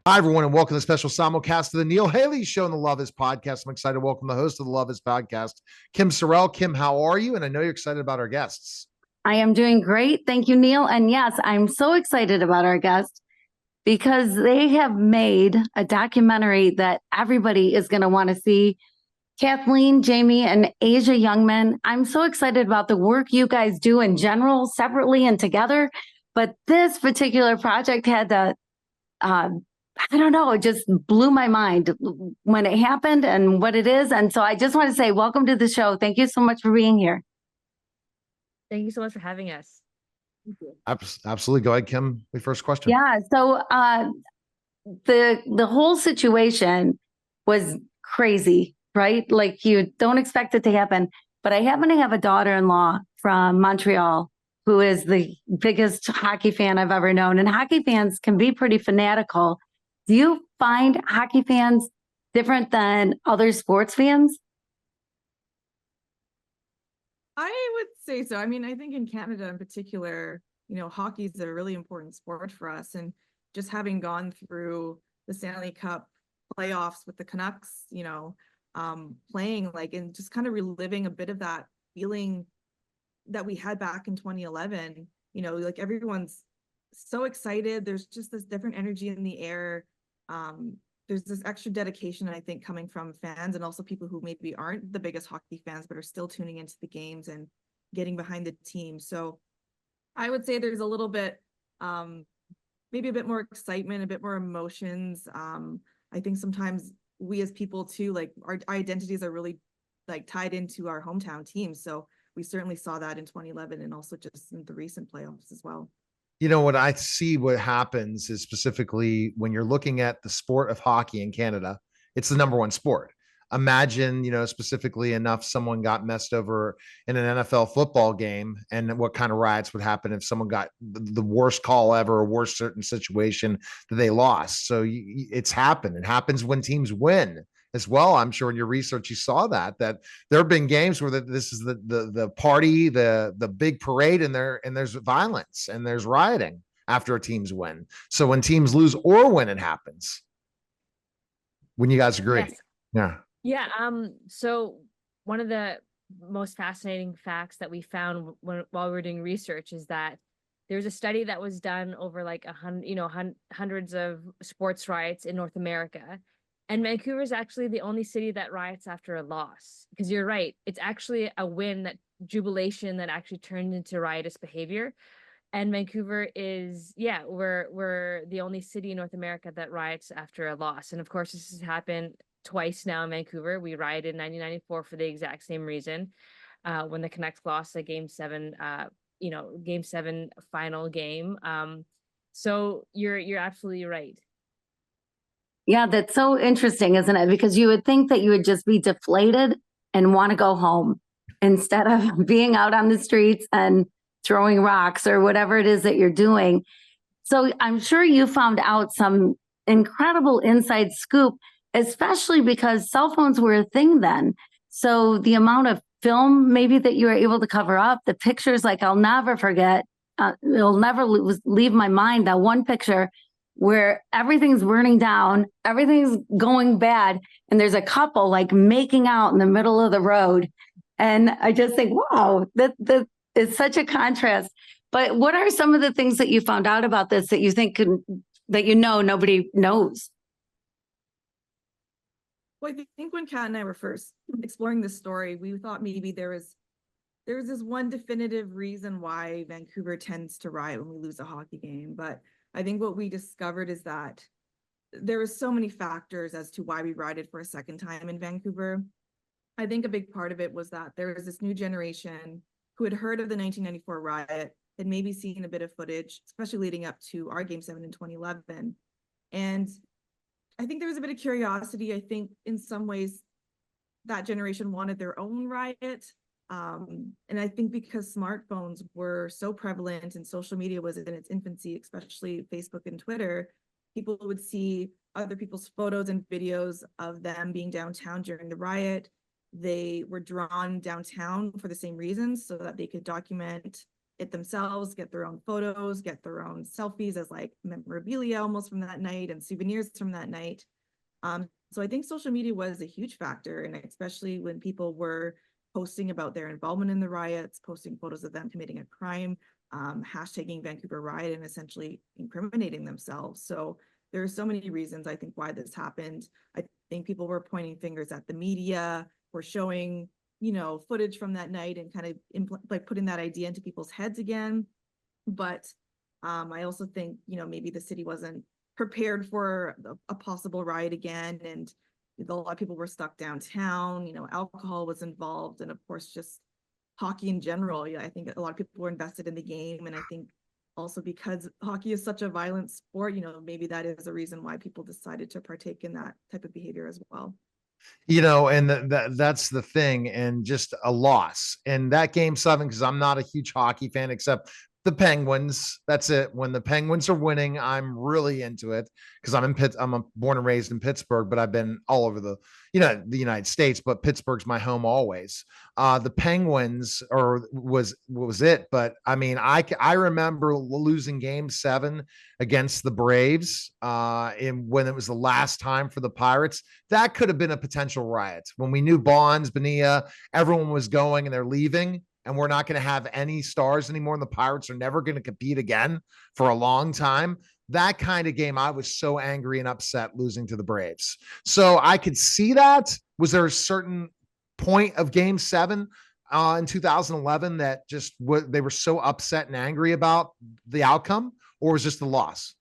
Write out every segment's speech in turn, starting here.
Hi, everyone, and welcome to the special simulcast of the Neil Haley Show and the Love Is Podcast. I'm excited to welcome the host of the Love Is Podcast, Kim Sorrell. Kim, how are you? And I know you're excited about our guests. I am doing great. Thank you, Neil. And yes, I'm so excited about our guest because they have made a documentary that everybody is going to want to see. Kathleen, Jamie, and Asia Youngman. I'm so excited about the work you guys do in general, separately and together. But this particular project had I don't know, it just blew my mind when it happened and what it is. And so I just want to say, welcome to the show. Thank you so much for being here. Thank you so much for having us. Thank you. Absolutely. Go ahead, Kim. The first question. Yeah. So the whole situation was crazy, right? Like you don't expect it to happen. But I happen to have a daughter-in-law from Montreal who is the biggest hockey fan I've ever known. And hockey fans can be pretty fanatical. Do you find hockey fans different than other sports fans? I would say so. I mean, I think in Canada in particular, hockey is a really important sport for us. And just having gone through the Stanley Cup playoffs with the Canucks, playing and just kind of reliving a bit of that feeling that we had back in 2011, everyone's so excited. There's just this different energy in the air. There's this extra dedication, I think, coming from fans and also people who maybe aren't the biggest hockey fans, but are still tuning into the games and getting behind the team. So I would say there's a little bit, maybe a bit more excitement, a bit more emotions. I think sometimes we as people too, our identities are really tied into our hometown teams. So we certainly saw that in 2011 and also just in the recent playoffs as well. What I see what happens is specifically when you're looking at the sport of hockey in Canada, it's the number one sport. Imagine, specifically enough, someone got messed over in an NFL football game and what kind of riots would happen if someone got the worst call ever or worst certain situation that they lost. So it's happened. It happens when teams win as well. I'm sure in your research you saw that there have been games where this is the party, the big parade, and there's violence and there's rioting after a team's win. So when teams lose or when it happens. When you guys agree? Yes. Yeah. So one of the most fascinating facts that we found while we were doing research is that there's a study that was done over hundreds of sports riots in North America. And Vancouver is actually the only city that riots after a loss, because you're right. It's actually a win, that jubilation that actually turned into riotous behavior. And Vancouver is, we're the only city in North America that riots after a loss. And of course, this has happened twice now in Vancouver. We rioted in 1994 for the exact same reason, when the Canucks lost a Game 7, Game 7 final game. So you're absolutely right. Yeah, that's so interesting, isn't it? Because you would think that you would just be deflated and want to go home instead of being out on the streets and throwing rocks or whatever it is that you're doing. So I'm sure you found out some incredible inside scoop, especially because cell phones were a thing then. So the amount of film maybe that you were able to cover up, the pictures, I'll never forget, it'll never leave my mind, that one picture where everything's burning down, everything's going bad, and there's a couple making out in the middle of the road. And I just think, wow, that is such a contrast. But what are some of the things that you found out about this that you think that nobody knows? Well, I think when Kat and I were first exploring this story, we thought maybe there was this one definitive reason why Vancouver tends to riot when we lose a hockey game. But I think what we discovered is that there were so many factors as to why we rioted for a second time in Vancouver. I think a big part of it was that there was this new generation who had heard of the 1994 riot, had maybe seen a bit of footage, especially leading up to our Game 7 in 2011. And I think there was a bit of curiosity. I think in some ways that generation wanted their own riot. And I think because smartphones were so prevalent and social media was in its infancy, especially Facebook and Twitter, people would see other people's photos and videos of them being downtown during the riot. They were drawn downtown for the same reasons, so that they could document it themselves, get their own photos, get their own selfies as like memorabilia almost from that night and souvenirs from that night. So I think social media was a huge factor, and especially when people were posting about their involvement in the riots, posting photos of them committing a crime, hashtagging Vancouver Riot and essentially incriminating themselves. So there are so many reasons I think why this happened. I think people were pointing fingers at the media, were showing, footage from that night and kind of like putting that idea into people's heads again. But I also think, maybe the city wasn't prepared for a possible riot again, and a lot of people were stuck downtown. Alcohol was involved, and of course just hockey in general. I think a lot of people were invested in the game, and I think also because hockey is such a violent sport, maybe that is a reason why people decided to partake in that type of behavior as well. And that's the thing, and just a loss. And that game 7, because I'm not a huge hockey fan except the Penguins. That's it. When the Penguins are winning, I'm really into it because I'm born and raised in Pittsburgh, but I've been all over the United States, but Pittsburgh's my home always. The Penguins was it, but I mean, I remember losing game 7 against the Braves when it was the last time for the Pirates. That could have been a potential riot when we knew Bonds, Bonilla, everyone was going and they're leaving, and we're not going to have any stars anymore, and the Pirates are never going to compete again for a long time. That kind of game, I was so angry and upset losing to the Braves. So I could see that. Was there a certain point of game 7 in 2011 that just they were so upset and angry about the outcome, or was just the loss?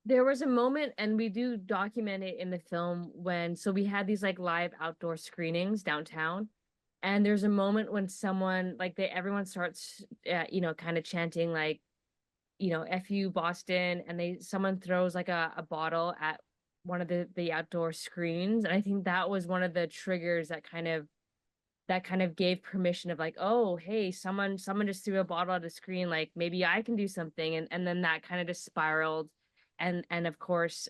There was a moment, and we do document it in the film, so we had these like live outdoor screenings downtown. And there's a moment when someone everyone starts, kind of chanting like, F you Boston. And someone throws like a bottle at one of the outdoor screens. And I think that was one of the triggers that kind of gave permission of like, oh, hey, someone just threw a bottle at a screen. Like maybe I can do something. And then that kind of just spiraled. And of course,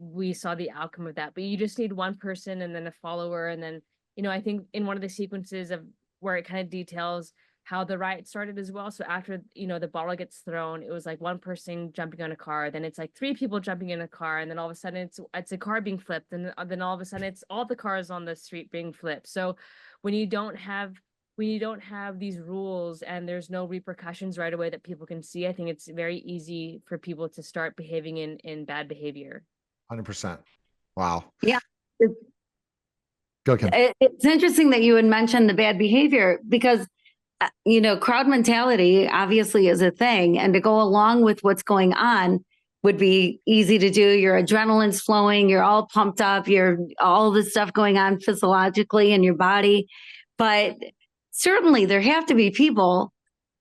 we saw the outcome of that, but you just need one person and then a follower. And then, I think in one of the sequences of where it kind of details how the riot started as well. So after, the bottle gets thrown, it was like one person jumping on a car, then it's like 3 people jumping in a car. And then all of a sudden it's a car being flipped. And then all of a sudden it's all the cars on the street being flipped. So when you don't have these rules and there's no repercussions right away that people can see, I think it's very easy for people to start behaving in bad behavior. 100%. Wow. Yeah. Go, Kim. It's interesting that you had mentioned the bad behavior because, crowd mentality obviously is a thing, and to go along with what's going on would be easy to do. Your adrenaline's flowing, you're all pumped up, you're all this stuff going on physiologically in your body. But certainly there have to be people,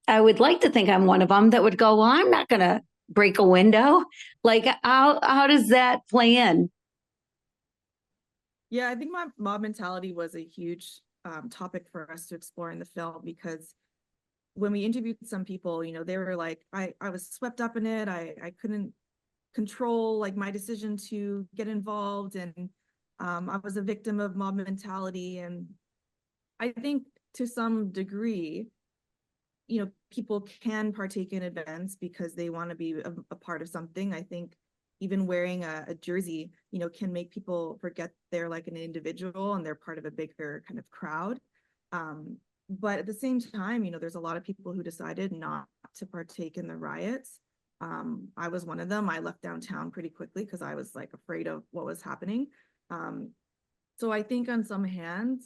I would like to think I'm one of them, that would go, well, I'm not going to break a window. Like, how does that play in? Yeah, I think mob mentality was a huge topic for us to explore in the film, because when we interviewed some people, they were like, I was swept up in it. I couldn't control like my decision to get involved, and I was a victim of mob mentality. And I think to some degree, people can partake in events because they want to be a part of something. I think even wearing a jersey, can make people forget they're like an individual and they're part of a bigger kind of crowd. But at the same time, there's a lot of people who decided not to partake in the riots. I was one of them. I left downtown pretty quickly because I was like afraid of what was happening. So I think on some hands,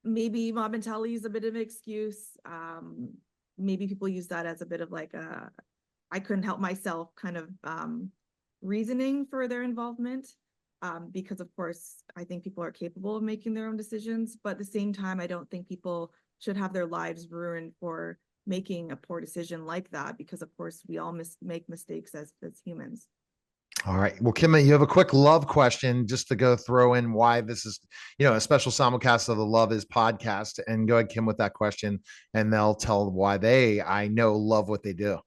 maybe mob mentality is a bit of an excuse. Maybe people use that as a bit of like I couldn't help myself kind of reasoning for their involvement, because of course I think people are capable of making their own decisions, but at the same time I don't think people should have their lives ruined for making a poor decision like that, because of course we all make mistakes as humans. All right. Well, Kim, you have a quick love question just to go throw in why this is, a special simulcast of the Love Is podcast. And go ahead, Kim, with that question, and they'll tell why I know love what they do.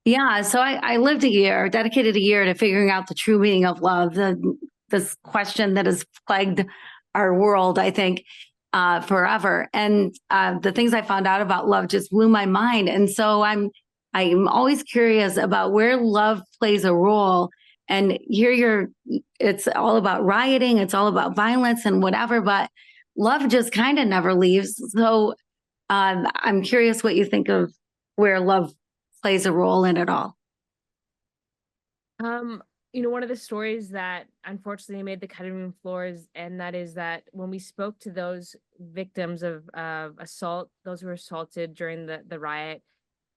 Yeah. So I lived dedicated a year to figuring out the true meaning of love, this question that has plagued our world, I think. forever. And the things I found out about love just blew my mind. And so I'm always curious about where love plays a role. And here it's all about rioting, it's all about violence and whatever, but love just kind of never leaves. So I'm curious what you think of where love plays a role in it all. One of the stories that unfortunately made the cutting room floors, and that is that when we spoke to those victims of assault, those who were assaulted during the riot,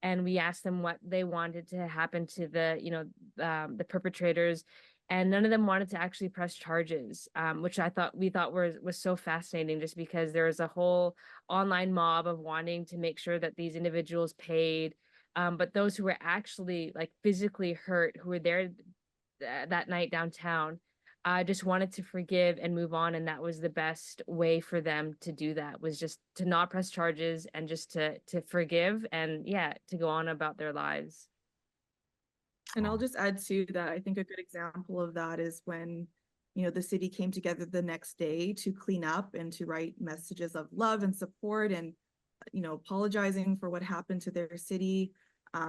and we asked them what they wanted to happen to the perpetrators, and none of them wanted to actually press charges, which we thought was so fascinating, just because there was a whole online mob of wanting to make sure that these individuals paid. But those who were actually like physically hurt, who were there that night downtown, just wanted to forgive and move on, and that was the best way for them to do that, was just to not press charges and just to forgive and to go on about their lives. And I'll just add to that, I think a good example of that is when, the city came together the next day to clean up and to write messages of love and support and, apologizing for what happened to their city.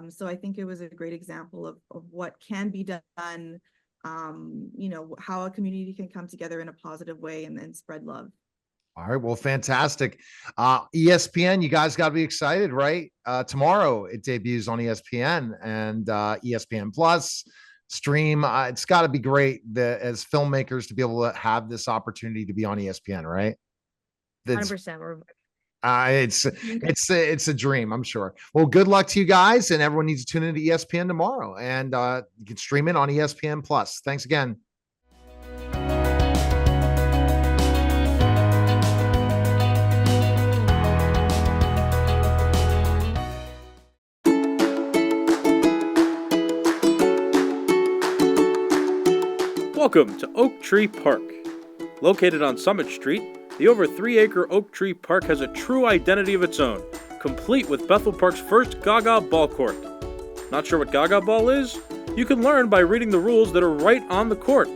So I think it was a great example of what can be done, how a community can come together in a positive way and spread love. All right. Well, fantastic. ESPN, you guys got to be excited, right? Tomorrow it debuts on ESPN and ESPN Plus stream. It's got to be great as filmmakers to be able to have this opportunity to be on ESPN, right? 100%. It's a dream, I'm sure. Well, good luck to you guys, and everyone needs to tune into ESPN tomorrow, and you can stream it on ESPN Plus. Thanks again. Welcome to Oak Tree Park. Located on Summit Street, the over 3-acre Oak Tree Park has a true identity of its own, complete with Bethel Park's first Gaga Ball court. Not sure what Gaga Ball is? You can learn by reading the rules that are right on the court.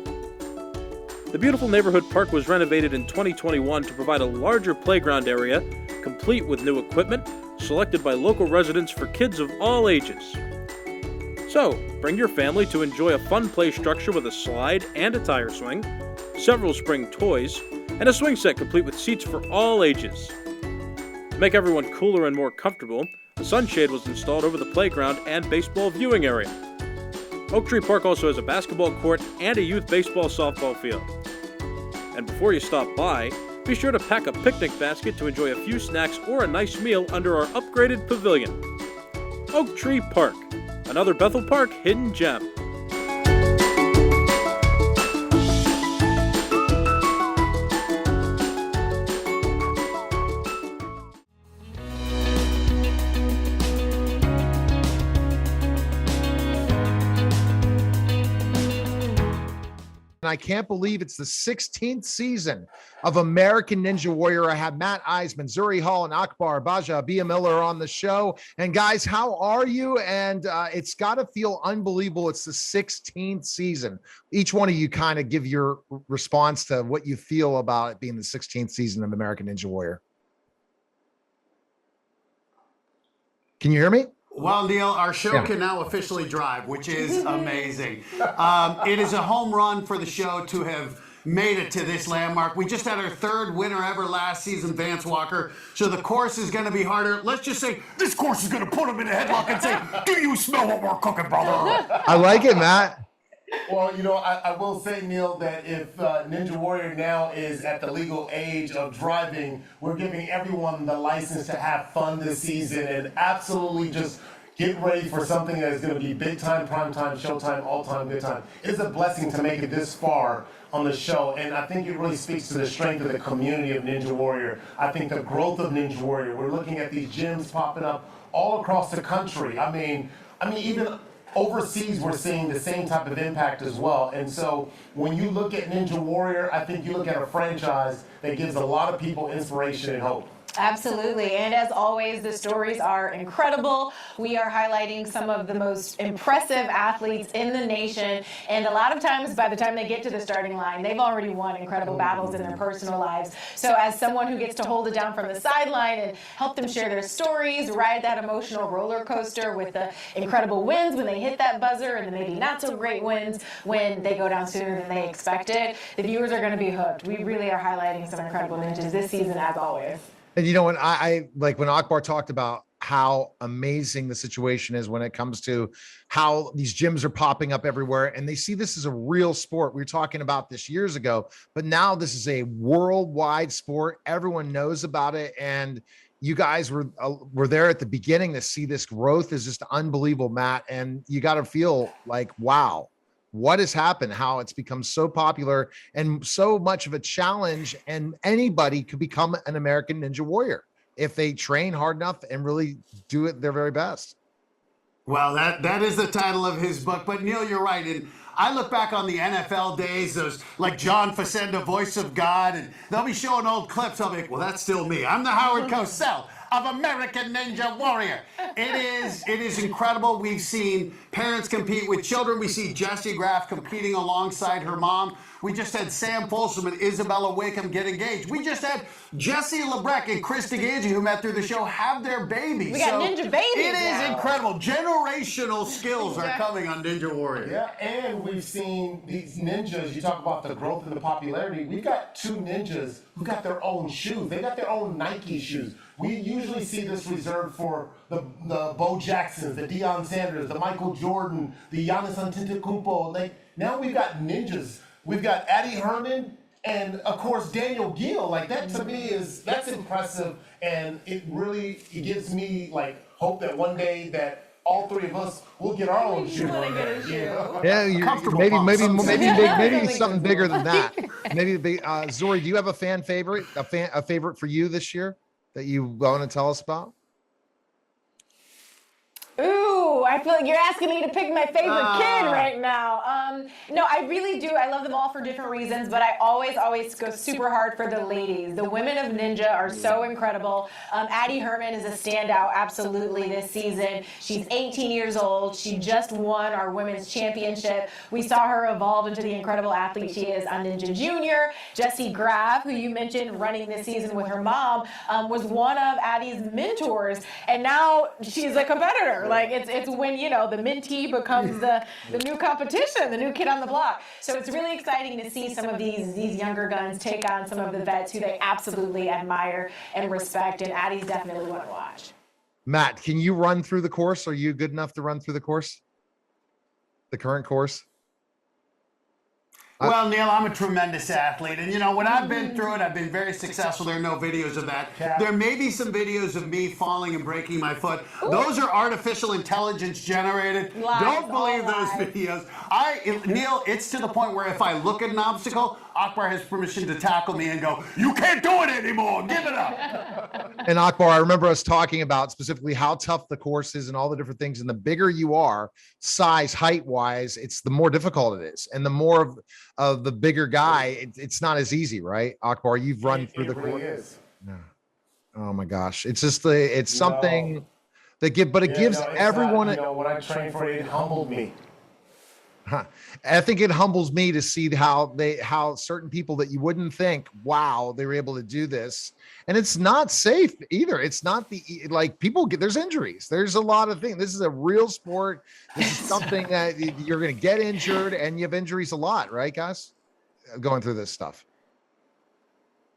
The beautiful neighborhood park was renovated in 2021 to provide a larger playground area, complete with new equipment, selected by local residents for kids of all ages. So, bring your family to enjoy a fun play structure with a slide and a tire swing, several spring toys, and a swing set complete with seats for all ages. To make everyone cooler and more comfortable, a sunshade was installed over the playground and baseball viewing area. Oak Tree Park also has a basketball court and a youth baseball softball field. And before you stop by, be sure to pack a picnic basket to enjoy a few snacks or a nice meal under our upgraded pavilion. Oak Tree Park, another Bethel Park hidden gem. I can't believe it's the 16th season of American Ninja Warrior. I have Matt Eisman, Zuri Hall, and Akbar Baja Bia Miller on the show. And guys, how are you? And it's got to feel unbelievable. It's the 16th season. Each one of you kind of give your response to what you feel about it being the 16th season of American Ninja Warrior. Can you hear me? Well, Neil, our show can now officially drive, which is amazing. It is a home run for the show to have made it to this landmark. We just had our third winner ever last season, Vance Walker. So the course is going to be harder. Let's just say this course is going to put him in a headlock and say, "Do you smell what we're cooking, brother?" I like it, Matt. Well, I will say, Neil, that if Ninja Warrior now is at the legal age of driving, we're giving everyone the license to have fun this season and absolutely just get ready for something that is going to be big time, prime time, showtime, all time, good time. It's a blessing to make it this far on the show, and I think it really speaks to the strength of the community of Ninja Warrior. I think the growth of Ninja Warrior. We're looking at these gyms popping up all across the country. I mean, even overseas, we're seeing the same type of impact as well. And so when you look at Ninja Warrior, I think you look at a franchise that gives a lot of people inspiration and hope. Absolutely. And as always, the stories are incredible. We are highlighting some of the most impressive athletes in the nation. And a lot of times, by the time they get to the starting line, they've already won incredible battles in their personal lives. So as someone who gets to hold it down from the sideline and help them share their stories, ride that emotional roller coaster with the incredible wins when they hit that buzzer and the maybe not so great wins when they go down sooner than they expected, the viewers are going to be hooked. We really are highlighting some incredible ninjas this season, as always. And you know, when I like when Akbar talked about how amazing the situation is when it comes to how these gyms are popping up everywhere and they see this as a real sport. We were talking about this years ago, but now this is a worldwide sport. Everyone knows about it. And you guys were there at the beginning to see this growth is just unbelievable, Matt. And you got to feel like, wow, what has happened, how it's become so popular and so much of a challenge, and anybody could become an American Ninja Warrior if they train hard enough and really do it their very best. Well, that is the title of his book. But Neil, you're right. And I look back on the NFL days, those like John Facenda, voice of God, and they'll be showing old clips. I'll be like, well, that's still me. I'm the Howard Cosell of American Ninja Warrior. It is incredible. We've seen parents compete with children. We see Jessie Graff competing alongside her mom. We just had Sam Folsom and Isabella Wakeham get engaged. We just had Jesse LeBrecq and Chris DeGangi, who met through the show, have their babies. We got ninja babies It is now. incredible. Generational skills are coming on Ninja Warrior. Yeah, and we've seen these ninjas. You talk about the growth and the popularity. We've got two ninjas who got their own shoes. They got their own Nike shoes. We usually see this reserved for the Bo Jacksons, the Deion Sanders, the Michael Jordan, the Giannis Antetokounmpo. Like, now we've got ninjas. We've got Addie Herman and, of course, Daniel Gill. Like, that to me that's impressive, and it gives me like hope that one day that all three of us will get our own shoe. Yeah, maybe something bigger than that. Maybe Zori, do you have a fan favorite, a favorite for you this year that you want to tell us about? Ooh, I feel like you're asking me to pick my favorite kid right now. No, I really do. I love them all for different reasons, but I always go super hard for the ladies. The women of Ninja are so incredible. Addie Herman is a standout, absolutely, this season. She's 18 years old. She just won our women's championship. We saw her evolve into the incredible athlete she is on Ninja Junior. Jessie Graff, who you mentioned running this season with her mom, was one of Addie's mentors, and now she's a competitor. Like, it's when, you know, the mentee becomes the new competition, the new kid on the block. So it's really exciting to see some of these younger guns take on some of the vets who they absolutely admire and respect, and Addie's definitely one to watch. Matt, can you run through the course? Are you good enough to run through the course? The current course? Well, Neil, I'm a tremendous athlete. And, you know, when I've been through it, I've been very successful. There are no videos of that. There may be some videos of me falling and breaking my foot. Ooh. Those are artificial intelligence generated. Lies, don't believe those videos. Neil, it's to the point where if I look at an obstacle, Akbar has permission to tackle me and go, you can't do it anymore. Give it up. And Akbar, I remember us talking about specifically how tough the course is and all the different things. And the bigger you are, size, height wise, it's the more difficult it is. And the more of the bigger guy, it's not as easy, right? Akbar, you've run through the course. Is. No. Oh my gosh. It's just it's something that gives everyone. When I trained for it, it humbled me. I think it humbles me to see how certain people that you wouldn't think, wow, they were able to do this. And it's not safe either. It's not there's injuries. There's a lot of things. This is a real sport. This is something that you're going to get injured, and you have injuries a lot, right, guys? Going through this stuff.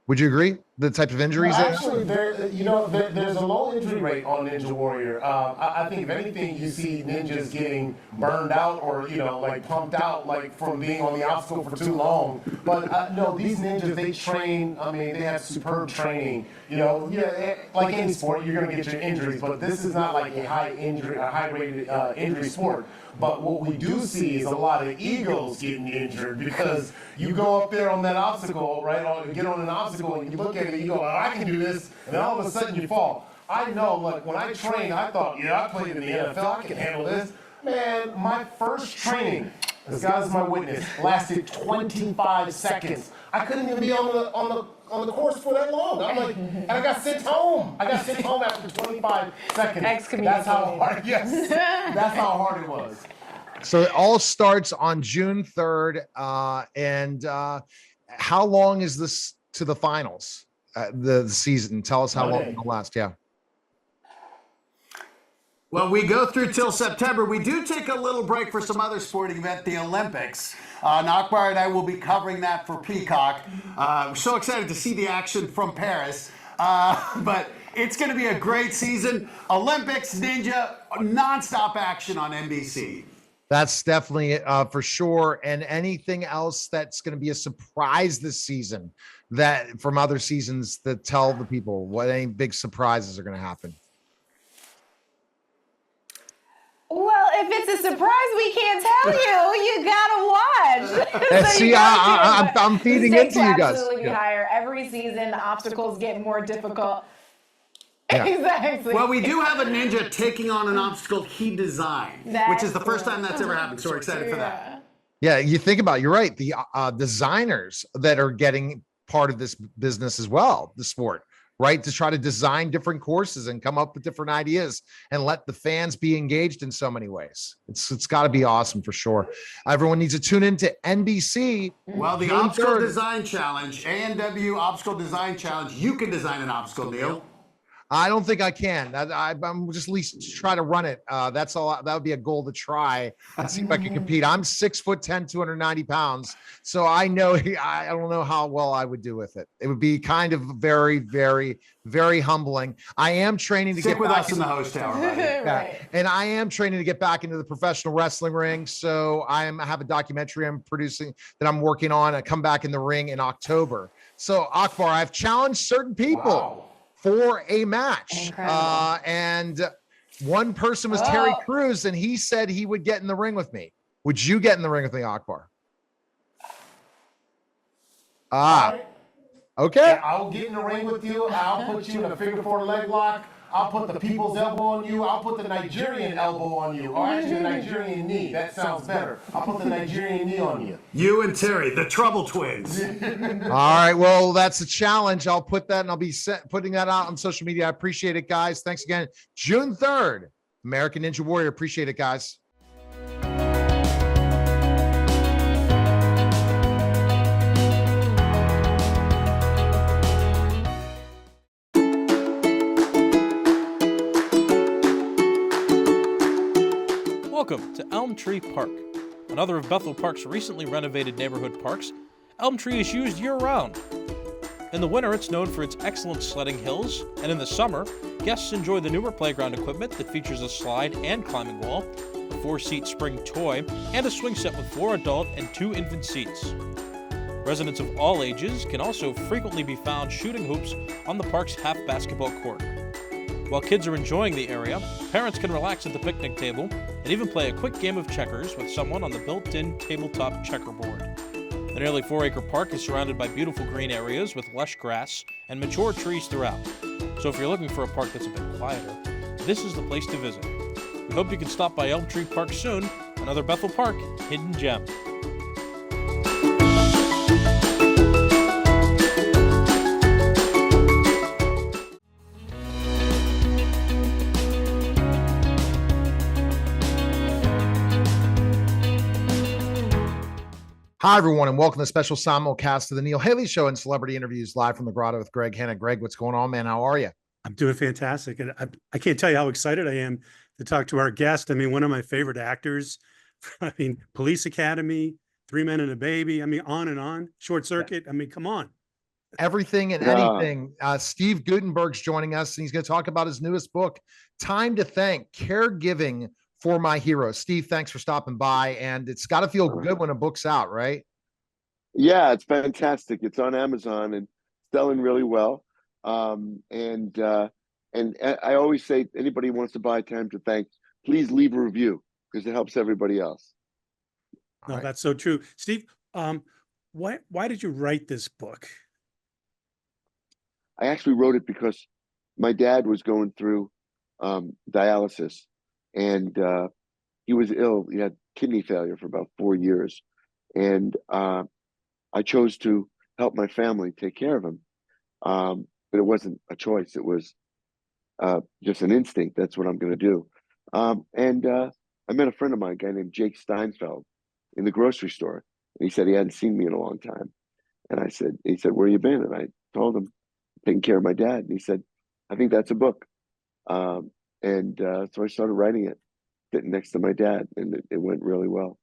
Would you agree? The types of injuries? Actually, there's a low injury rate on Ninja Warrior. I think if anything, you see ninjas getting burned out or, pumped out, from being on the obstacle for too long. But no, these ninjas, they train. I mean, they have superb training. Like any sport, you're going to get your injuries, but this is not like a high-rated injury sport. But what we do see is a lot of egos getting injured because you go up there on that obstacle, right? Get on an obstacle and you look at it and you go, oh, I can do this, and then all of a sudden you fall. I know, when I trained, I thought, I played in the NFL, I can handle this. Man, my first training, as God is my witness, lasted 25 seconds. I couldn't even be on on the course for that long. I'm like, and I got sent home. I got sent home after 25 seconds. That's how hard. Yes, that's how hard it was. So it all starts on June 3rd. And how long is this to the finals? The season. Tell us how long it'll last. Yeah. Well, we go through till September. We do take a little break for some other sporting event, the Olympics. Akbar and I will be covering that for Peacock. We're so excited to see the action from Paris. But it's going to be a great season. Olympics, Ninja, nonstop action on NBC. That's definitely for sure. And anything else that's going to be a surprise this season that from other seasons that tell the people what any big surprises are going to happen? Well, if it's a surprise we can't tell you, you gotta watch. And see, I'm feeding into you guys. Absolutely higher every season. The obstacles get more difficult. Yeah. Exactly. Well, we do have a ninja taking on an obstacle he designed, which is the first time that's ever happened. So we're excited for that. Yeah, you think about it, you're right. The designers that are getting part of this business as well, the sport, right? To try to design different courses and come up with different ideas and let the fans be engaged in so many ways. It's got to be awesome for sure. Everyone needs to tune into NBC. Well, the Obstacle Design Challenge, ANW Obstacle Design Challenge, you can design an obstacle, Neil. I don't think I can. I'm just at least try to run it. That's all. That would be a goal to try and see if I can compete. I'm 6'10", 290 pounds. So I know, I don't know how well I would do with it. It would be kind of very, very, very humbling. I am training to Stick get with back us in the host tower, buddy. Right. and I am training to get back into the professional wrestling ring. So I have a documentary I'm producing that I'm working on. I come back in the ring in October. So Akbar, I've challenged certain people for a match. And one person was Terry Crews, and he said he would get in the ring with me. Would you get in the ring with me, Akbar? Okay. I'll get in the ring with you. I'll put you in a figure four leg lock. I'll put the people's elbow on you. I'll put the Nigerian elbow on you. Or actually, the Nigerian knee. That sounds better. I'll put the Nigerian knee on you. You and Terry, the Trouble Twins. All right. Well, that's a challenge. I'll put that and I'll be putting that out on social media. I appreciate it, guys. Thanks again. June 3rd, American Ninja Warrior. Appreciate it, guys. Welcome to Elm Tree Park, another of Bethel Park's recently renovated neighborhood parks. Elm Tree is used year-round. In the winter, it's known for its excellent sledding hills, and in the summer, guests enjoy the newer playground equipment that features a slide and climbing wall, a 4-seat spring toy, and a swing set with 4 adult and 2 infant seats. Residents of all ages can also frequently be found shooting hoops on the park's half basketball court. While kids are enjoying the area, parents can relax at the picnic table and even play a quick game of checkers with someone on the built-in tabletop checkerboard. The nearly 4-acre park is surrounded by beautiful green areas with lush grass and mature trees throughout. So if you're looking for a park that's a bit quieter, this is the place to visit. We hope you can stop by Elm Tree Park soon, another Bethel Park hidden gem. Hi, everyone, and welcome to the special simulcast of the Neil Haley Show and celebrity interviews live from the Grotto with Greg Hanna. Greg, what's going on, man? How are you? I'm doing fantastic. And I can't tell you how excited I am to talk to our guest. I mean, one of my favorite actors. I mean, Police Academy, 3 Men and a Baby. I mean, on and on. Short Circuit. I mean, come on. Everything and anything. Steve Gutenberg's joining us, and he's going to talk about his newest book, Time to Thank, Caregiving for My Heroes. Steve, thanks for stopping by. And it's got to feel good when a book's out, right? Yeah, it's fantastic. It's on Amazon and selling really well. And I always say, anybody who wants to buy Time to Thank, please leave a review because it helps everybody else. No, that's so true. Steve, why did you write this book? I actually wrote it because my dad was going through dialysis, and he was ill. He had kidney failure for about 4 years. And I chose to help my family take care of him. But it wasn't a choice. It was just an instinct. That's what I'm going to do. And I met a friend of mine, a guy named Jake Steinfeld, in the grocery store. And he said he hadn't seen me in a long time. And he said, where you been? And I told him, taking care of my dad. And he said, I think that's a book. So I started writing it, sitting next to my dad, and it went really well.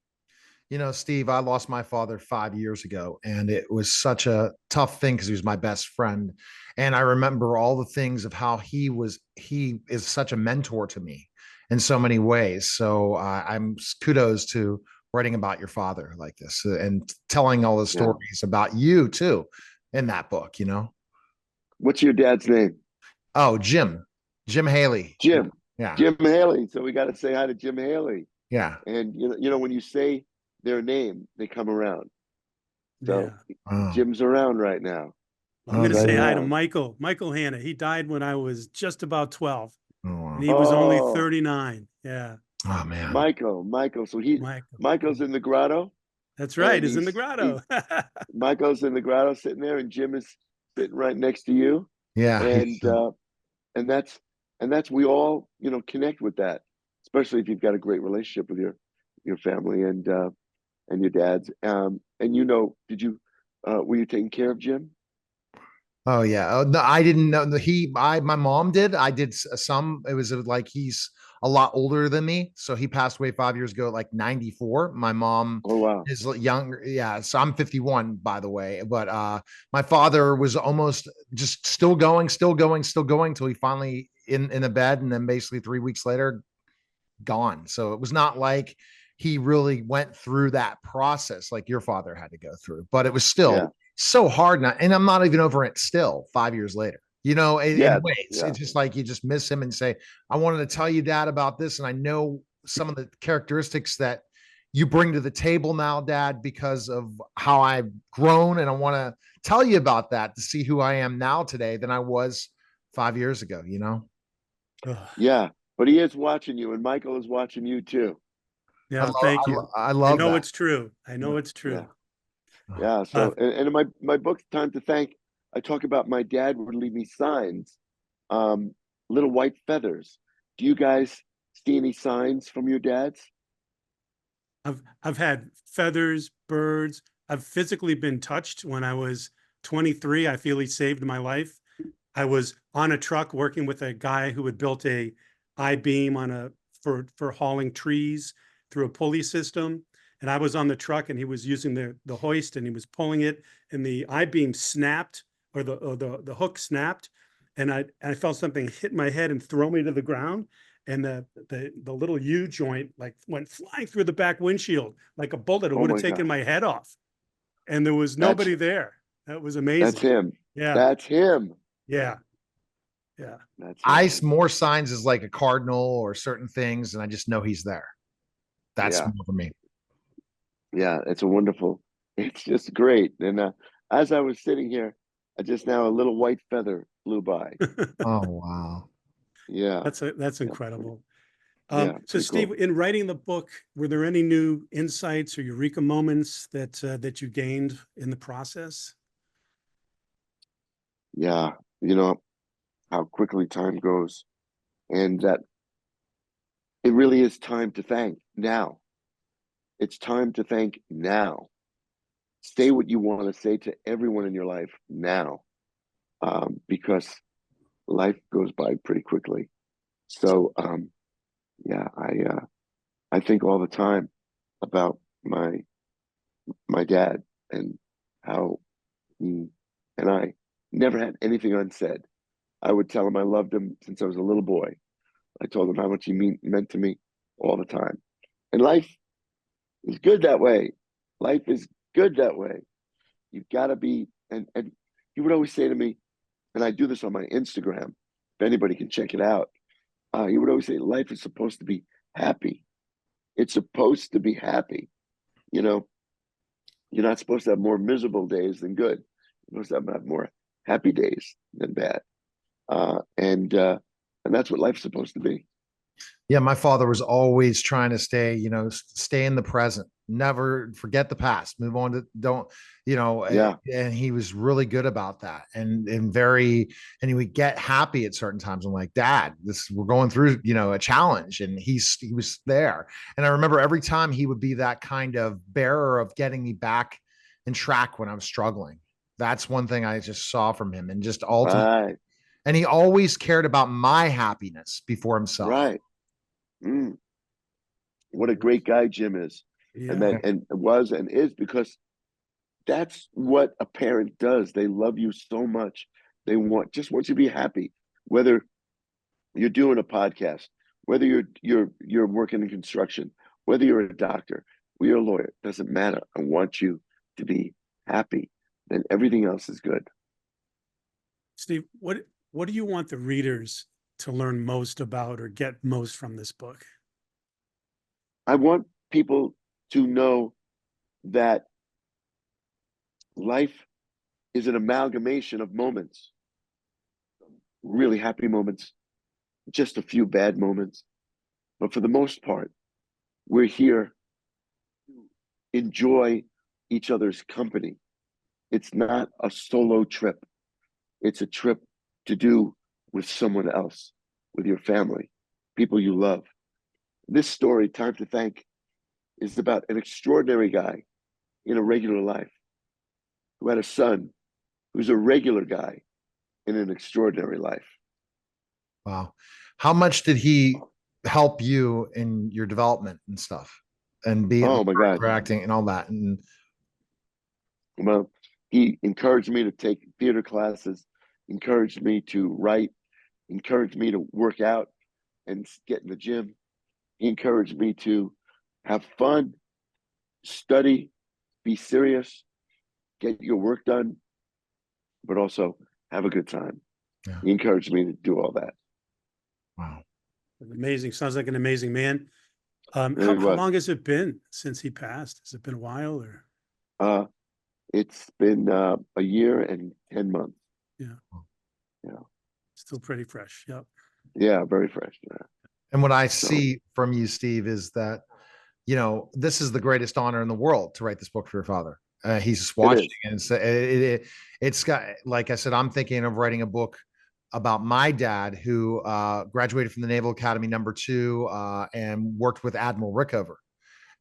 You know, Steve, I lost my father 5 years ago, and it was such a tough thing because he was my best friend. And I remember all the things of how he is such a mentor to me in so many ways. So I'm kudos to writing about your father like this and telling all the stories about you too in that book, you know? What's your dad's name? Oh, Jim Haley. Jim. Yeah. Jim Haley. So we got to say hi to Jim Haley. Yeah. And you know, when you say their name, they come around. So Jim's around right now. I'm going to say hi to Michael Hanna. He died when I was just about 12. And he was only 39. Yeah. Oh man. Michael. So Michael's in the grotto. That's right. He's in the grotto. Michael's in the grotto sitting there, and Jim is sitting right next to you. Yeah. And that's we all, you know, connect with that, especially if you've got a great relationship with your family and your dad's. And you know, were you taking care of Jim? Oh yeah. Oh, no, I didn't know. My mom did. I did some. It was like he's a lot older than me, so he passed away 5 years ago, like 94. My mom is younger. Yeah, so I'm 51, by the way. But my father was almost just still going till he finally in a bed, and then basically 3 weeks later, gone. So it was not like he really went through that process like your father had to go through, but it was still so hard. And I'm not even over it still 5 years later, you know, in ways. It's just like you just miss him and say, I wanted to tell you, Dad, about this. And I know some of the characteristics that you bring to the table now, Dad, because of how I've grown. And I want to tell you about that to see who I am now today than I was 5 years ago, you know? Yeah, but he is watching you, and Michael is watching you too. Yeah, thank you. I love know that. it's true. I know it's true. Yeah. So, and in my book, Time to Thank, I talk about my dad would leave me signs, little white feathers. Do you guys see any signs from your dads? I've had feathers, birds. I've physically been touched when I was 23. I feel he saved my life. I was on a truck working with a guy who had built a I-beam for hauling trees through a pulley system. And I was on the truck, and he was using the hoist, and he was pulling it, and the I-beam snapped, or the hook snapped. And I felt something hit my head and throw me to the ground. And the little U joint like went flying through the back windshield like a bullet. It would have taken my head off. And there was nobody there. That was amazing. That's him. Yeah. That's him. Yeah. Yeah. That's more signs is like a cardinal or certain things, and I just know he's there. That's more for me. Yeah, it's just great. And as I was sitting here, just now a little white feather flew by. Oh wow. Yeah. That's incredible. Yeah, so Steve, cool. In writing the book, were there any new insights or eureka moments that you gained in the process? Yeah, you know how quickly time goes, and that it really is time to thank now. It's time to thank now. Say what you want to say to everyone in your life now, because life goes by pretty quickly. So, I think all the time about my dad and how he and I never had anything unsaid. I would tell him I loved him since I was a little boy. I told him how much he meant to me all the time. And life is good that way. Life is good that way. You've got to be, and he would always say to me, and I do this on my Instagram, if anybody can check it out. He would always say, life is supposed to be happy. It's supposed to be happy. You know, you're not supposed to have more miserable days than good. You're supposed to have more happy days than bad. And that's what life's supposed to be. Yeah, my father was always trying to stay, stay in the present, never forget the past, move on to don't, Yeah. and he was really good about that and he would get happy at certain times. I'm like, Dad, we're going through, a challenge, and he was there. And I remember every time he would be that kind of bearer of getting me back in track when I'm struggling. That's one thing I just saw from him, and just ultimately, Right. and he always cared about my happiness before himself. Right. Mm. What a great guy Jim is. And Yeah. and was and is, because that's what a parent does. They love you so much. They just want you to be happy. Whether you're doing a podcast, whether you're working in construction, whether you're a doctor, or you're a lawyer, doesn't matter. I want you to be happy. Then everything else is good. Steve, what do you want the readers to learn most about or get most from this book? I want people to know that life is an amalgamation of moments, really happy moments, just a few bad moments. But for the most part, we're here to enjoy each other's company. It's not a solo trip. It's a trip to do with someone else, with your family, people you love. This story, Time to Thank, is about an extraordinary guy in a regular life who had a son who's a regular guy in an extraordinary life. Wow. How much did he help you in your development and stuff, and being Oh my God. acting and all that? And Well, he encouraged me to take theater classes, encouraged me to write, encouraged me to work out and get in the gym. He encouraged me to have fun, study, be serious, get your work done, but also have a good time. Yeah. He encouraged me to do all that. wow. Amazing. Sounds like an amazing man. How Really was. long has it been since he passed? Has it been a while or? It's been a year and 10 months. Yeah. Yeah. Still pretty fresh. Yep. Yeah, very fresh. Yeah. And what I see from you, Steve, is that, this is the greatest honor in the world to write this book for your father. He's just watching, and it's got, like I said, I'm thinking of writing a book about my dad, who graduated from the Naval Academy #2 and worked with Admiral Rickover.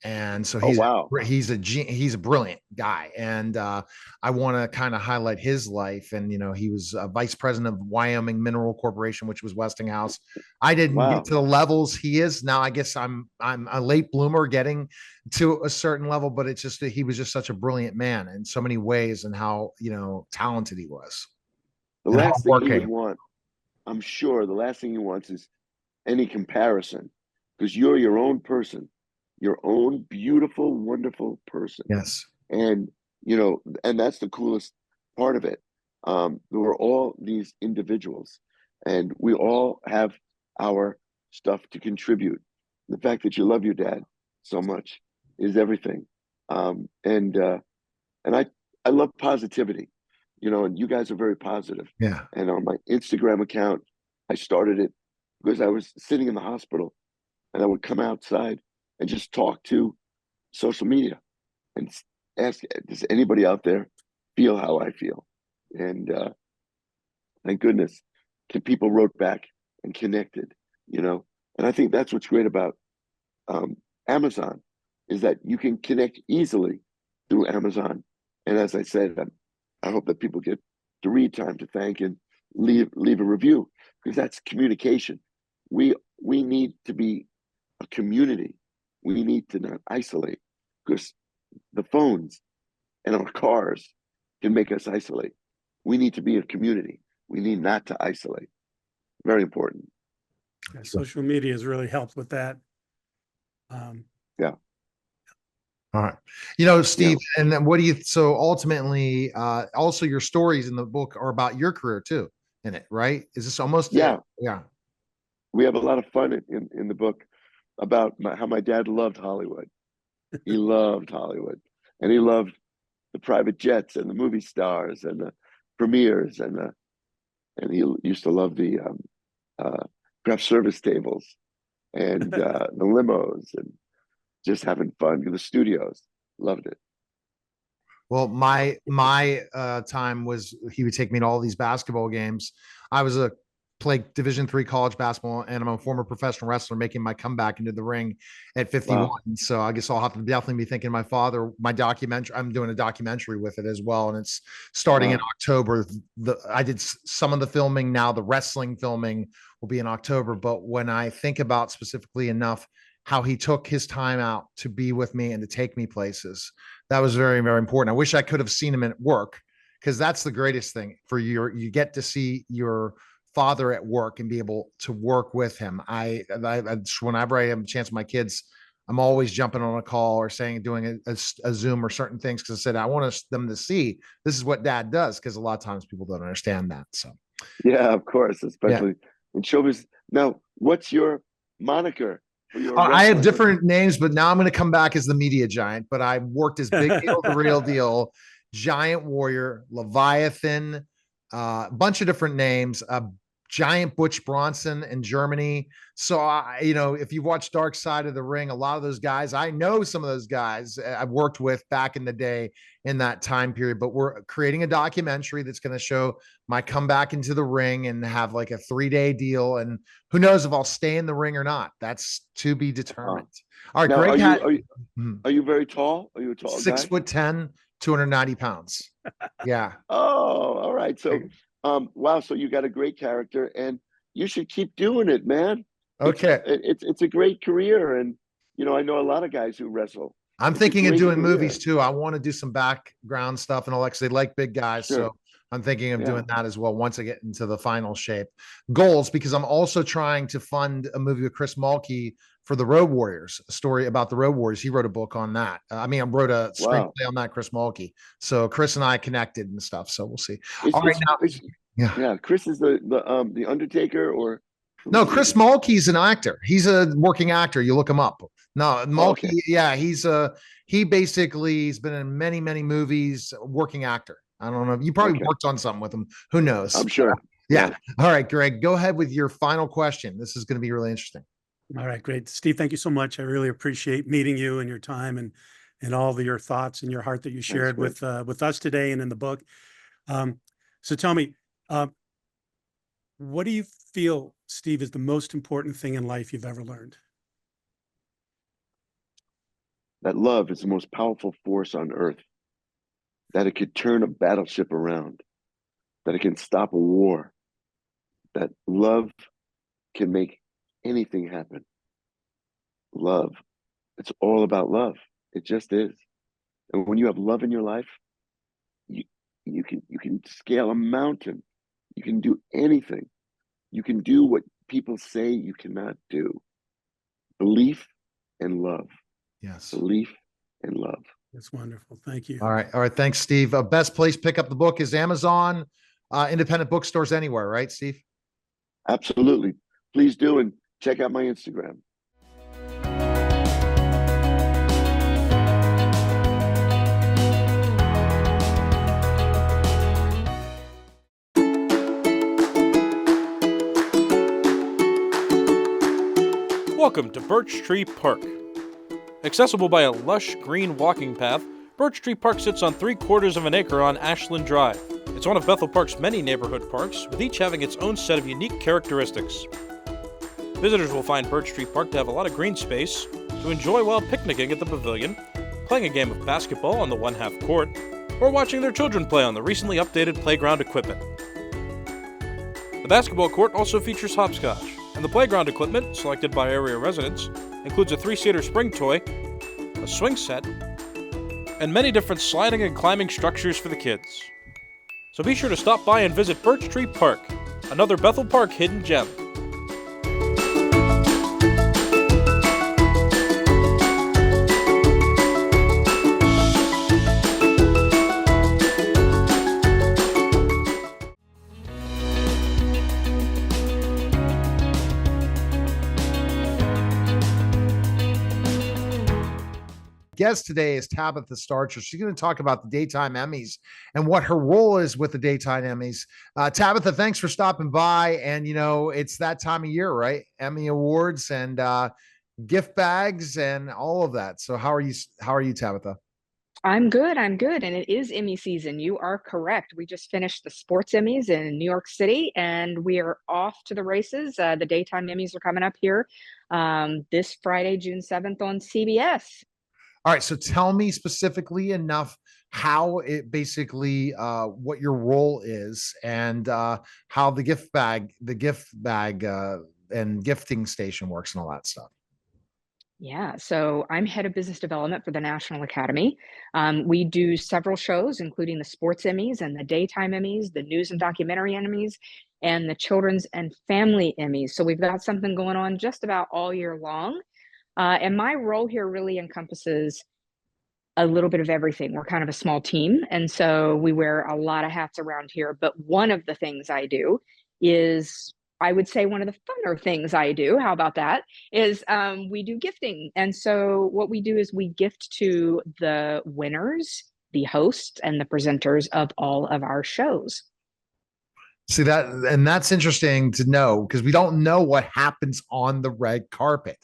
And so Oh, wow. he's a brilliant guy, and I want to kind of highlight his life. And he was vice president of Wyoming Mineral Corporation, which was Westinghouse. I didn't Wow. get to the levels he is now. I guess I'm a late bloomer getting to a certain level, but it's just that he was just such a brilliant man in so many ways, and how talented he was. The And last thing he would hardworking. want, I'm sure the last thing he wants is any comparison, because you're your own person, your own beautiful, wonderful person. Yes. And, and that's the coolest part of it. We're all these individuals, and we all have our stuff to contribute. The fact that you love your dad so much is everything. And I love positivity, and you guys are very positive. Yeah. And on my Instagram account, I started it because I was sitting in the hospital, and I would come outside and just talk to social media and ask, does anybody out there feel how I feel? And thank goodness, people wrote back and connected, and I think that's what's great about Amazon, is that you can connect easily through Amazon. And as I said, I hope that people get to read Time to Thank and leave a review, because that's communication. We need to be a community. We need to not isolate, because the phones and our cars can make us isolate. We need to be a community. We need not to isolate. Very important. Yeah, social media has really helped with that. Yeah. All right. Steve, and then so ultimately, also your stories in the book are about your career too, in it, right? Is this almost? Yeah. Yeah. We have a lot of fun in the book about how my dad loved Hollywood. He loved Hollywood, and he loved the private jets and the movie stars and the premieres, and he used to love the craft service tables. and the limos and just having fun. The studios, loved it. Well, my time was he would take me to all these basketball games. I was played Division III college basketball, and I'm a former professional wrestler making my comeback into the ring at 51. Wow. So I guess I'll have to definitely be thinking of my father. My documentary, I'm doing a documentary with it as well, and it's starting in October. I did some of the filming. Now the wrestling filming will be in October. But when I think about specifically enough how he took his time out to be with me and to take me places, that was very, very important. I wish I could have seen him at work, because that's the greatest thing for you get to see your father at work and be able to work with him. I whenever I have a chance with my kids, I'm always jumping on a call or doing a Zoom or certain things, because I said I want them to see this is what dad does, because a lot of times people don't understand that. So yeah, of course, especially in showbiz. Now, what's your moniker? I have different names, but now I'm going to come back as the media giant. But I worked as Big Deal, The Real Deal, Giant Warrior, Leviathan, a bunch of different names. Giant Butch Bronson in Germany. So if you watch Dark Side of the Ring, a lot of those guys, I know some of those guys I've worked with back in the day in that time period. But we're creating a documentary that's going to show my comeback into the ring and have like a 3-day deal. And who knows if I'll stay in the ring or not? That's to be determined. All right, now, Greg. Are you very tall? Are you a tall guy? 6'10", 290 pounds. Yeah. Oh, all right. So, wow. So you got a great character, and you should keep doing it, man. Okay. It's a great career, and I know a lot of guys who wrestle. I'm thinking of doing movies too. I want to do some background stuff and all that, 'cause they like big guys. Sure. So I'm thinking of doing that as well once I get into the final shape. Goals, because I'm also trying to fund a movie with Chris Mulkey for the Road Warriors, a story about the Road Warriors. He wrote a book on that. I wrote a screenplay on that, Chris Mulkey. So Chris and I connected and stuff. So we'll see. All right, now, Chris is the Undertaker, or no? Chris Mulkey's an actor. He's a working actor. You look him up. No, Mulkey. Okay. He basically he's been in many, many movies. Working actor. I don't know. You probably worked on something with him. Who knows? I'm sure. Yeah. All right, Greg, go ahead with your final question. This is going to be really interesting. All right, great. Steve, thank you so much. I really appreciate meeting you and your time and all of your thoughts and your heart that you shared with us today and in the book. So tell me, what do you feel, Steve, is the most important thing in life you've ever learned? That love is the most powerful force on earth, that it could turn a battleship around, that it can stop a war, that love can make anything happen. Love. It's all about love. It just is. And when you have love in your life, you can scale a mountain. You can do anything. You can do what people say you cannot do. Belief and love. Yes. Belief and love. That's wonderful. Thank you. All right. Thanks, Steve. Best place to pick up the book is Amazon, independent bookstores anywhere, right, Steve? Absolutely. Please do, and check out my Instagram. Welcome to Birch Tree Park. Accessible by a lush green walking path, Birch Tree Park sits on 3/4 of an acre on Ashland Drive. It's one of Bethel Park's many neighborhood parks, with each having its own set of unique characteristics. Visitors will find Birch Tree Park to have a lot of green space to enjoy while picnicking at the pavilion, playing a game of basketball on the 1/2 court, or watching their children play on the recently updated playground equipment. The basketball court also features hopscotch, and the playground equipment, selected by area residents, includes a 3-seater spring toy, a swing set, and many different sliding and climbing structures for the kids. So be sure to stop by and visit Birch Tree Park, another Bethel Park hidden gem. guest today is Tabitha Starcher. She's going to talk about the Daytime Emmys and what her role is with the Daytime Emmys. Tabitha, thanks for stopping by. And, you know, it's that time of year, right? Emmy Awards and gift bags and all of that. So how are you, Tabitha? I'm good. I'm good. And it is Emmy season. You are correct. We just finished the sports Emmys in New York City and we are off to the races. The daytime Emmys are coming up here this Friday, June 7th on CBS. All right. So tell me specifically enough how it basically what your role is and how the gift bag and gifting station works and all that stuff. Yeah, so I'm head of business development for the National Academy. We do several shows, including the sports Emmys and the daytime Emmys, the news and documentary Emmys, and the children's and family Emmys. So we've got something going on just about all year long. And my role here really encompasses a little bit of everything. We're kind of a small team, and so we wear a lot of hats around here. But one of the things I do is, I would say one of the funner things I do, how about that, is we do gifting. And so what we do is we gift to the winners, the hosts, and the presenters of all of our shows. See that, and that's interesting to know because we don't know what happens on the red carpet.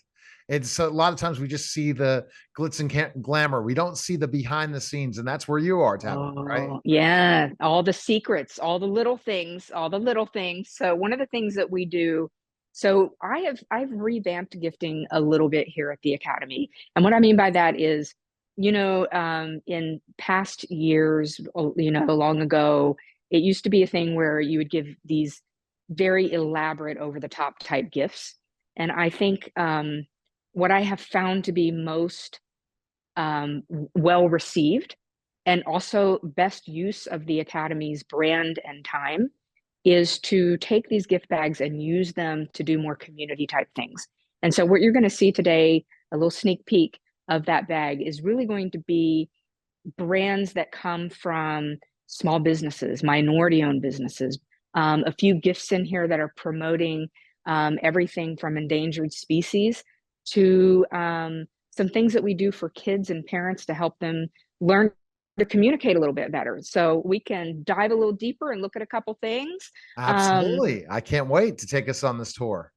It's a lot of times we just see the glitz and glamour. We don't see the behind the scenes, and that's where you are, Tabitha, right? Yeah, all the secrets, all the little things, So one of the things that we do, so I've revamped gifting a little bit here at the Academy, and what I mean by that is, you know, in past years, you know, long ago, it used to be a thing where you would give these very elaborate, over-the-top type gifts, and I think what I have found to be most well received and also best use of the Academy's brand and time is to take these gift bags and use them to do more community type things. And so what you're going to see today, a little sneak peek of that bag, is really going to be brands that come from small businesses, minority owned businesses, a few gifts in here that are promoting everything from endangered species to some things that we do for kids and parents to help them learn to communicate a little bit better. So we can dive a little deeper and look at a couple things. Absolutely. I can't wait to take us on this tour.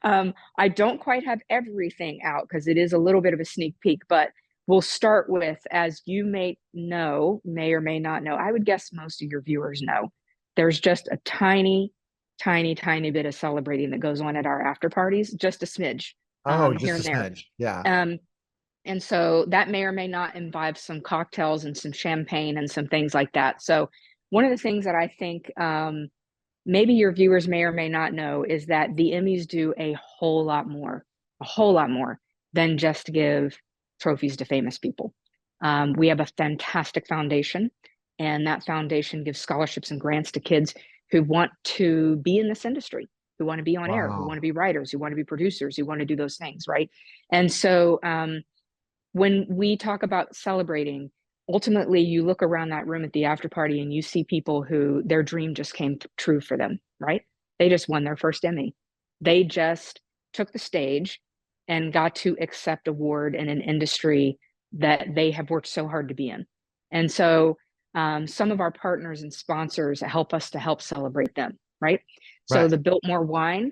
I don't quite have everything out because it is a little bit of a sneak peek, but we'll start with, as you may or may not know, I would guess most of your viewers know, there's just a tiny bit of celebrating that goes on at our after parties, just a smidge. Just a smidge. Yeah. And so that may or may not involve some cocktails and some champagne and some things like that. So one of the things that I think maybe your viewers may or may not know is that the Emmys do a whole lot more than just give trophies to famous people. We have a fantastic foundation, and that foundation gives scholarships and grants to kids who want to be in this industry, who want to be on air, who want to be writers, who want to be producers, who want to do those things, right? And so when we talk about celebrating, ultimately you look around that room at the after party and you see people who their dream just came true for them, right? They just won their first Emmy. They just took the stage and got to accept award in an industry that they have worked so hard to be in. And so some of our partners and sponsors help us to help celebrate them, right? So the Biltmore wine,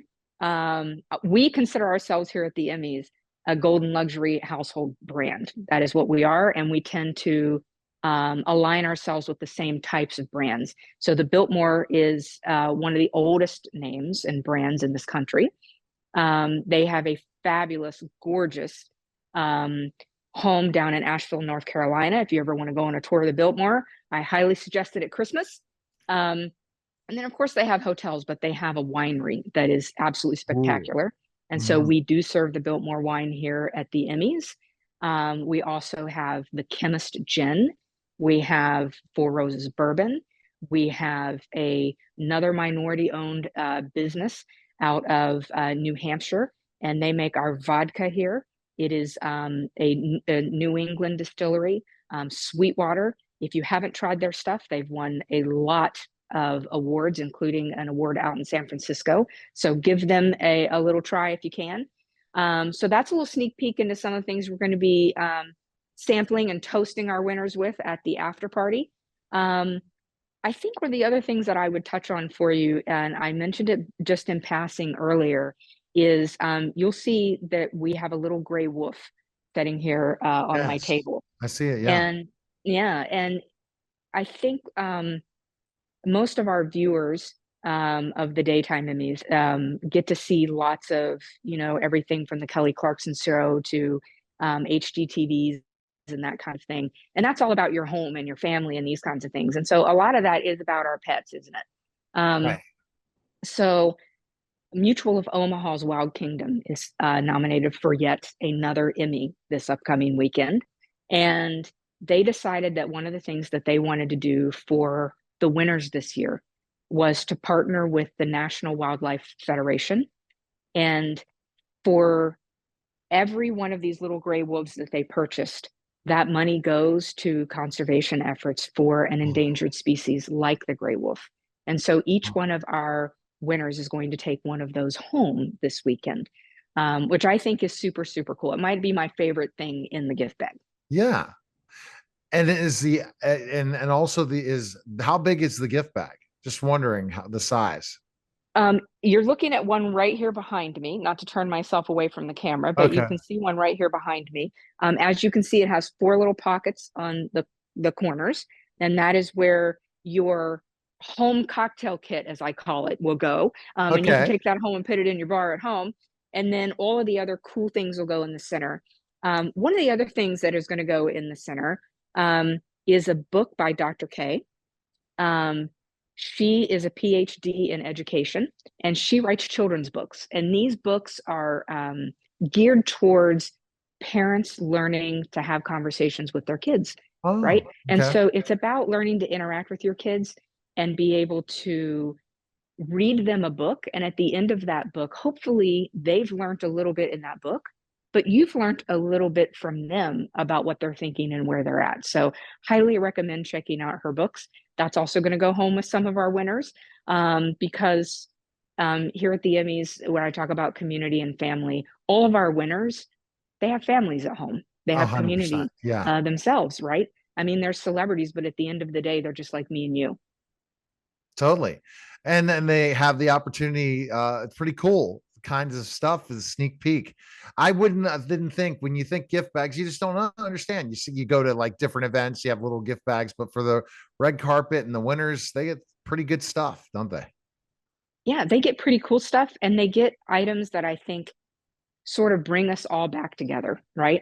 we consider ourselves here at the Emmys a golden luxury household brand. That is what we are, and we tend to align ourselves with the same types of brands. So the Biltmore is one of the oldest names and brands in this country. They have a fabulous, gorgeous home down in Asheville, North Carolina. If you ever want to go on a tour of the Biltmore, I highly suggest it at Christmas. And then, of course, they have hotels, but they have a winery that is absolutely spectacular. And so we do serve the Biltmore wine here at the Emmys. We also have the Chemist Gin. We have Four Roses Bourbon. We have another minority-owned business out of New Hampshire, and they make our vodka here. It is a New England distillery, Sweetwater. If you haven't tried their stuff, they've won a lot of awards, including an award out in San Francisco. So give them a little try if you can. So that's a little sneak peek into some of the things we're going to be sampling and toasting our winners with at the after party. I think one of the other things that I would touch on for you, and I mentioned it just in passing earlier, is you'll see that we have a little gray wolf sitting here on my Yes, table. I see it. Yeah. And yeah, and I think most of our viewers of the daytime Emmys get to see lots of, everything from the Kelly Clarkson show to HGTVs and that kind of thing. And that's all about your home and your family and these kinds of things. And so a lot of that is about our pets, isn't it? Right. So Mutual of Omaha's Wild Kingdom is nominated for yet another Emmy this upcoming weekend. And they decided that one of the things that they wanted to do for the winners this year was to partner with the National Wildlife Federation. And for every one of these little gray wolves that they purchased, that money goes to conservation efforts for an endangered species like the gray wolf. And so each one of our winners is going to take one of those home this weekend, which I think is super, super cool. It might be my favorite thing in the gift bag. Yeah. And is the and also how big is the gift bag? Just wondering how the size. You're looking at one right here behind me, not to turn myself away from the camera, but you Okay. can see one right here behind me. As you can see, it has 4 little pockets on the corners, and that is where your home cocktail kit, as I call it, will go. And you can Okay. take that home and put it in your bar at home. And then all of the other cool things will go in the center. One of the other things that is going to go in the center is a book by Dr. K. She is a PhD in education, and she writes children's books. And these books are geared towards parents learning to have conversations with their kids, Oh, right? And okay. so it's about learning to interact with your kids and be able to read them a book. And at the end of that book, hopefully they've learned a little bit in that book, but you've learned a little bit from them about what they're thinking and where they're at. So highly recommend checking out her books. That's also going to go home with some of our winners because here at the Emmys, when I talk about community and family, all of our winners, they have families at home. They have 100%. community Yeah. themselves, right? I mean, they're celebrities, but at the end of the day, they're just like me and you. Totally. And then they have the opportunity. It's pretty cool kinds of stuff as a sneak peek. Didn't think when you think gift bags, you just don't understand. You see, you go to like different events, you have little gift bags, but for the red carpet and the winners, they get pretty good stuff, don't they? Yeah, they get pretty cool stuff, and they get items that I think sort of bring us all back together, right?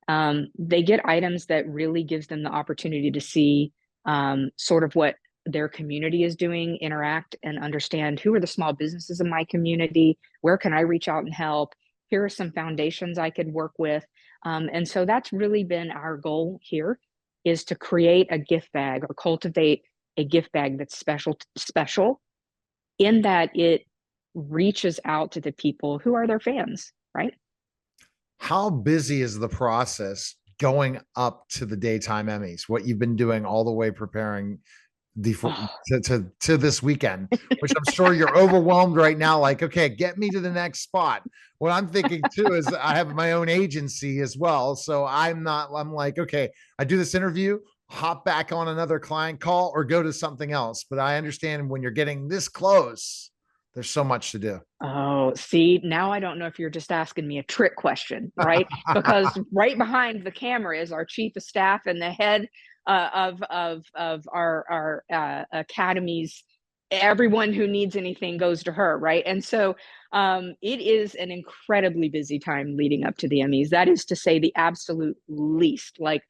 They get items that really gives them the opportunity to see sort of what their community is doing, interact and understand who are the small businesses in my community, where can I reach out and help, here are some foundations I could work with. And so that's really been our goal here, is to create a gift bag or cultivate a gift bag that's special in that it reaches out to the people who are their fans, right? How busy is the process going up to the daytime Emmys? What you've been doing all the way preparing to this weekend, which I'm sure you're overwhelmed right now. Like, okay, get me to the next spot. What I'm thinking too is I have my own agency as well. So I'm like, okay, I do this interview, hop back on another client call or go to something else. But I understand when you're getting this close, there's so much to do. Oh, see, now I don't know if you're just asking me a trick question, right? Because right behind the camera is our chief of staff and the head of our academies. Everyone who needs anything goes to her, right? And so it is an incredibly busy time leading up to the Emmys. That is to say the absolute least. Like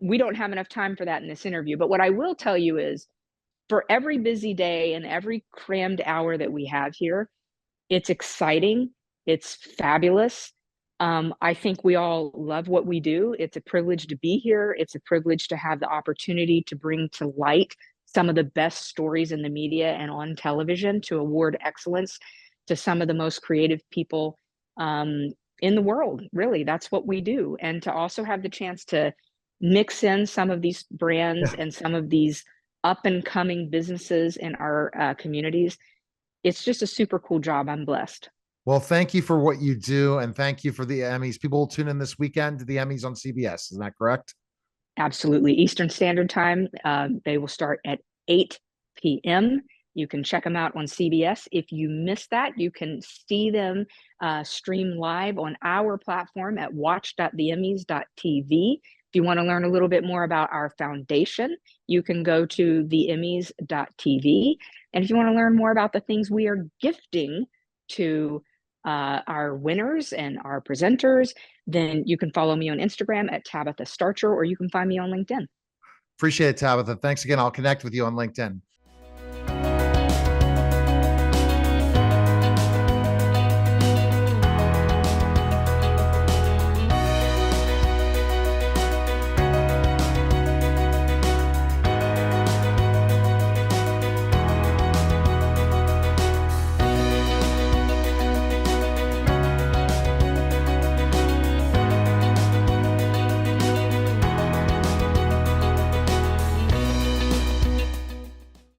we don't have enough time for that in this interview. But what I will tell you is, for every busy day and every crammed hour that we have here, it's exciting. It's fabulous. I think we all love what we do. It's a privilege to be here. It's a privilege to have the opportunity to bring to light some of the best stories in the media and on television, to award excellence to some of the most creative people in the world. Really, that's what we do. And to also have the chance to mix in some of these brands and some of these up and coming businesses in our communities. It's just a super cool job. I'm blessed. Well, thank you for what you do, and thank you for the Emmys. People will tune in this weekend to the Emmys on CBS. Is that correct? Absolutely. Eastern Standard Time. They will start at 8 p.m. You can check them out on CBS. If you miss that, you can see them stream live on our platform at watch.theemmys.tv. If you want to learn a little bit more about our foundation, you can go to theemmys.tv. And if you want to learn more about the things we are gifting to our winners and our presenters, then you can follow me on Instagram at Tabitha Starcher, or you can find me on LinkedIn. Appreciate it, Tabitha. Thanks again. I'll connect with you on LinkedIn.